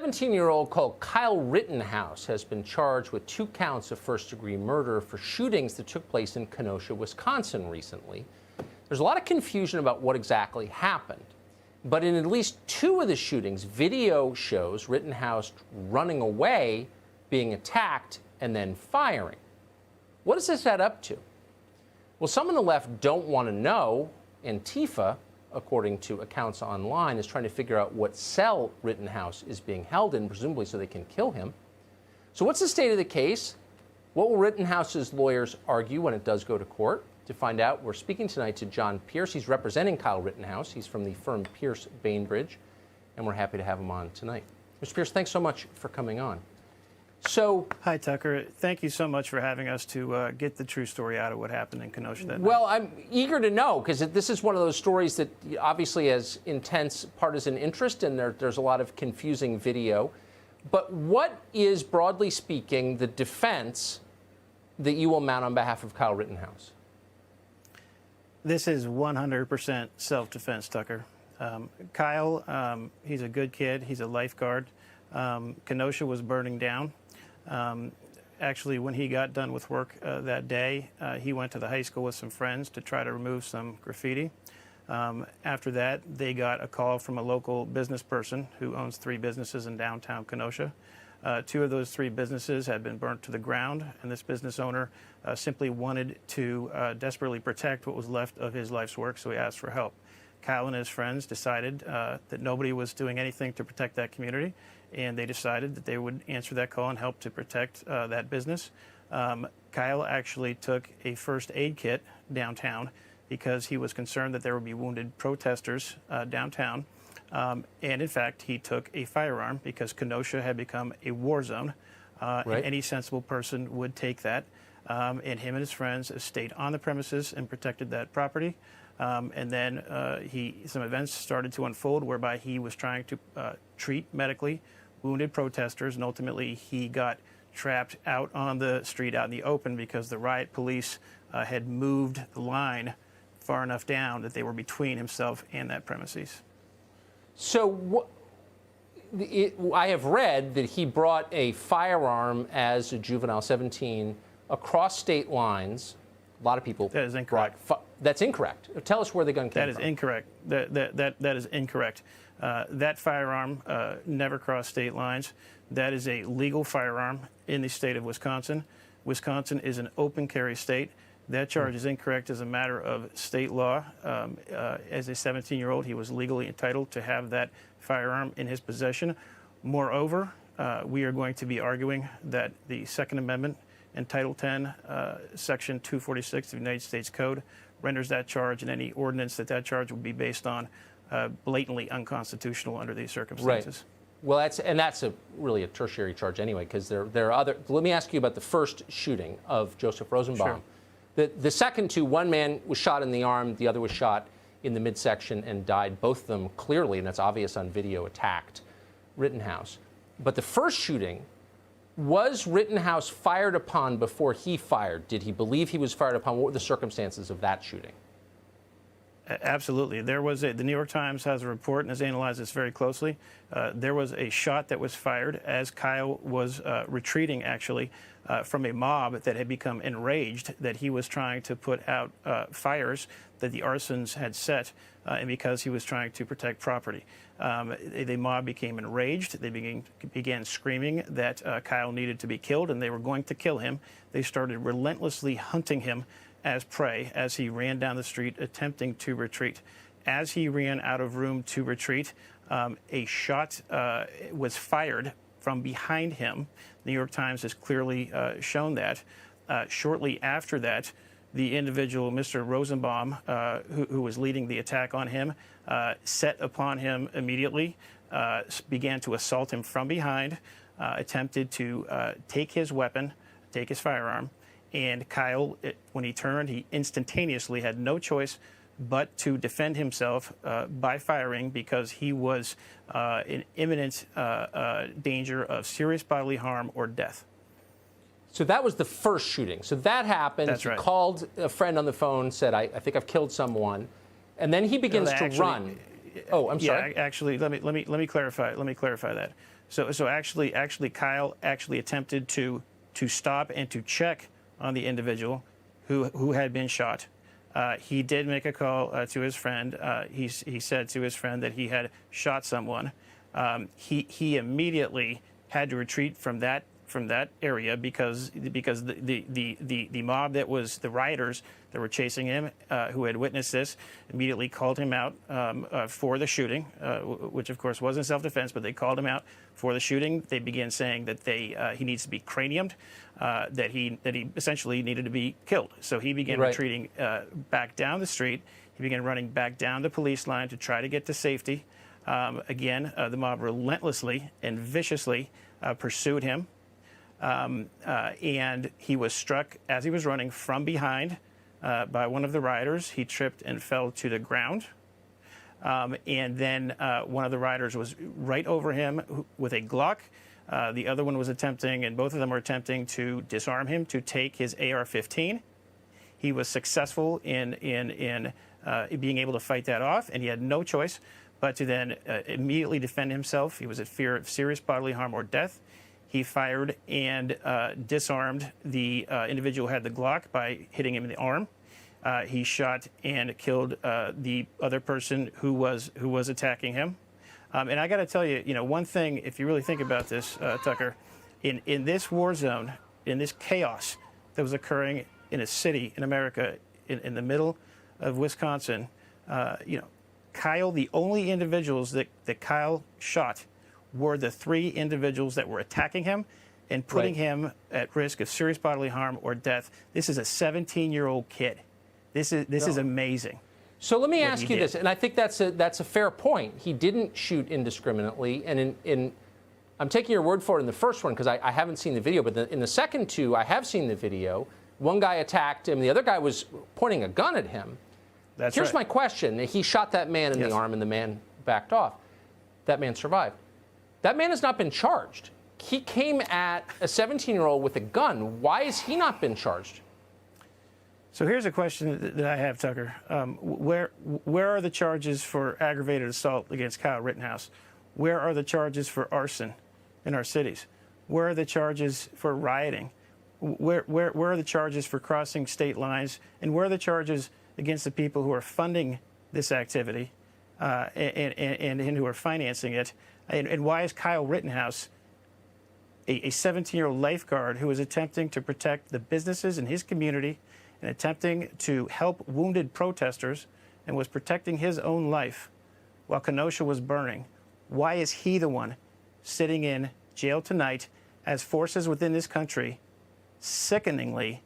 17-year-old called Kyle Rittenhouse has been charged with 2 counts of first-degree murder for shootings that took place in Kenosha, Wisconsin recently. There's a lot of confusion about what exactly happened. But in at least 2 of the shootings, video shows Rittenhouse running away, being attacked, and then firing. What does this add up to? Well, some on the left don't want to know. Antifa, according to accounts online, is trying to figure out what cell Rittenhouse is being held in, presumably so they can kill him. So what's the state of the case? What will Rittenhouse's lawyers argue when it does go to court? To find out, we're speaking tonight to John Pierce. He's representing Kyle Rittenhouse. He's from the firm Pierce Bainbridge, and we're happy to have him on tonight. Mr. Pierce, thanks so much for coming on. So, hi, Tucker. Thank you so much for having us to get the true story out of what happened in Kenosha that night. Well, I'm eager to know, because this is one of those stories that obviously has intense partisan interest, and there's a lot of confusing video. But what is, broadly speaking, the defense that you will mount on behalf of Kyle Rittenhouse? This is 100% self-defense, Tucker. Kyle, he's a good kid. He's a lifeguard. Kenosha was burning down. Actually, when he got done with work that day, he went to the high school with some friends to try to remove some graffiti. After that, they got a call from a local business person who owns 3 businesses in downtown Kenosha. 2 of those 3 businesses had been burnt to the ground, and this business owner simply wanted to desperately protect what was left of his life's work, so he asked for help. Kyle and his friends decided that nobody was doing anything to protect that community, and they decided that they would answer that call and help to protect that business. Kyle actually took a first aid kit downtown because he was concerned that there would be wounded protesters downtown. And in fact, he took a firearm because Kenosha had become a war zone. Right. And any sensible person would take that. And him and his friends stayed on the premises and protected that property. And then some events started to unfold whereby he was trying to treat medically wounded protesters, and ultimately he got trapped out on the street, out in the open, because the riot police had moved the line far enough down that they were between himself and that premises. So I have read that he brought a firearm as a juvenile, 17, across state lines. A lot of people. That is incorrect. That's incorrect. Tell us where the gun came from. That is incorrect. That is incorrect. That firearm never crossed state lines. That is a legal firearm in the state of Wisconsin. Wisconsin is an open carry state. That charge is incorrect as a matter of state law. As a 17-year-old, he was legally entitled to have that firearm in his possession. Moreover, we are going to be arguing that the Second Amendment and Title 10, Section 246 of the United States Code renders that charge, and any ordinance that charge would be based on blatantly unconstitutional under these circumstances. Right. Well, that's really a tertiary charge anyway, because there are other. Let me ask you about the first shooting of Joseph Rosenbaum. Sure. The second 2, one man was shot in the arm, the other was shot in the midsection and died. Both of them clearly, and that's obvious on video, attacked Rittenhouse. But the first shooting, was Rittenhouse fired upon before he fired? Did he believe he was fired upon? What were the circumstances of that shooting? Absolutely. There was the New York Times has a report and has analyzed this very closely. There was a shot that was fired as Kyle was retreating, actually, from a mob that had become enraged that he was trying to put out fires that the arsons had set, and because he was trying to protect property. The mob became enraged. They began screaming that Kyle needed to be killed, and they were going to kill him. They started relentlessly hunting him as prey as he ran down the street attempting to retreat. As he ran out of room to retreat, a shot was fired from behind him. The New York Times has clearly shown that. Shortly after that, the individual, Mr. Rosenbaum, who was leading the attack on him, set upon him immediately, began to assault him from behind, attempted to take his weapon, take his firearm, and Kyle, when he turned, he instantaneously had no choice but to defend himself by firing, because he was in imminent danger of serious bodily harm or death. So that was the first shooting. So that happened. That's right. He called a friend on the phone, said, I think I've killed someone. And then he begins to run. Oh, I'm sorry. Yeah, actually, let me clarify. Let me clarify that. So actually, Kyle actually attempted to stop and to check on the individual who had been shot. He did make a call to his friend. He said to his friend that he had shot someone. He immediately had to retreat from that area because the mob that was the rioters that were chasing him, who had witnessed this, immediately called him out for the shooting, which of course wasn't self-defense, but they called him out for the shooting. They began saying that he needs to be craniumed, that he essentially needed to be killed. So he began retreating back down the street. He began running back down the police line to try to get to safety. Again, the mob relentlessly and viciously pursued him. And he was struck as he was running from behind by one of the rioters. He tripped and fell to the ground. And then one of the rioters was right over him with a Glock. The other one was attempting, and both of them were attempting to disarm him, to take his AR-15. He was successful in being able to fight that off, and he had no choice but to then immediately defend himself. He was at fear of serious bodily harm or death. He fired and disarmed the individual who had the Glock by hitting him in the arm. He shot and killed the other person who was attacking him. And I got to tell you, one thing, if you really think about this, Tucker, in this war zone, in this chaos that was occurring in a city in America, in the middle of Wisconsin, Kyle, the only individuals that Kyle shot were the three individuals that were attacking him and putting him at risk of serious bodily harm or death. This is a 17-year-old kid. This is amazing. So let me ask you this, and I think that's a fair point. He didn't shoot indiscriminately, and I'm taking your word for it in the first one because I haven't seen the video, but in the second two, I have seen the video. One guy attacked him, the other guy was pointing a gun at him. Here's my question. He shot that man in the arm, and the man backed off. That man survived. That man has not been charged. He came at a 17-year-old with a gun. Why has he not been charged? So here's a question that I have, Tucker. Where are the charges for aggravated assault against Kyle Rittenhouse? Where are the charges for arson in our cities? Where are the charges for rioting? Where are the charges for crossing state lines? And where are the charges against the people who are funding this activity and who are financing it? And why is Kyle Rittenhouse, a 17-year-old lifeguard who is attempting to protect the businesses in his community and attempting to help wounded protesters and was protecting his own life while Kenosha was burning, why is he the one sitting in jail tonight as forces within this country sickeningly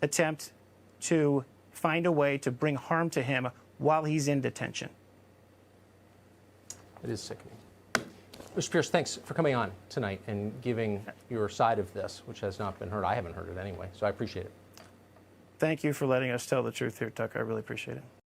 attempt to find a way to bring harm to him while he's in detention? It is sickening. Mr. Pierce, thanks for coming on tonight and giving your side of this, which has not been heard. I haven't heard it anyway, so I appreciate it. Thank you for letting us tell the truth here, Tucker. I really appreciate it.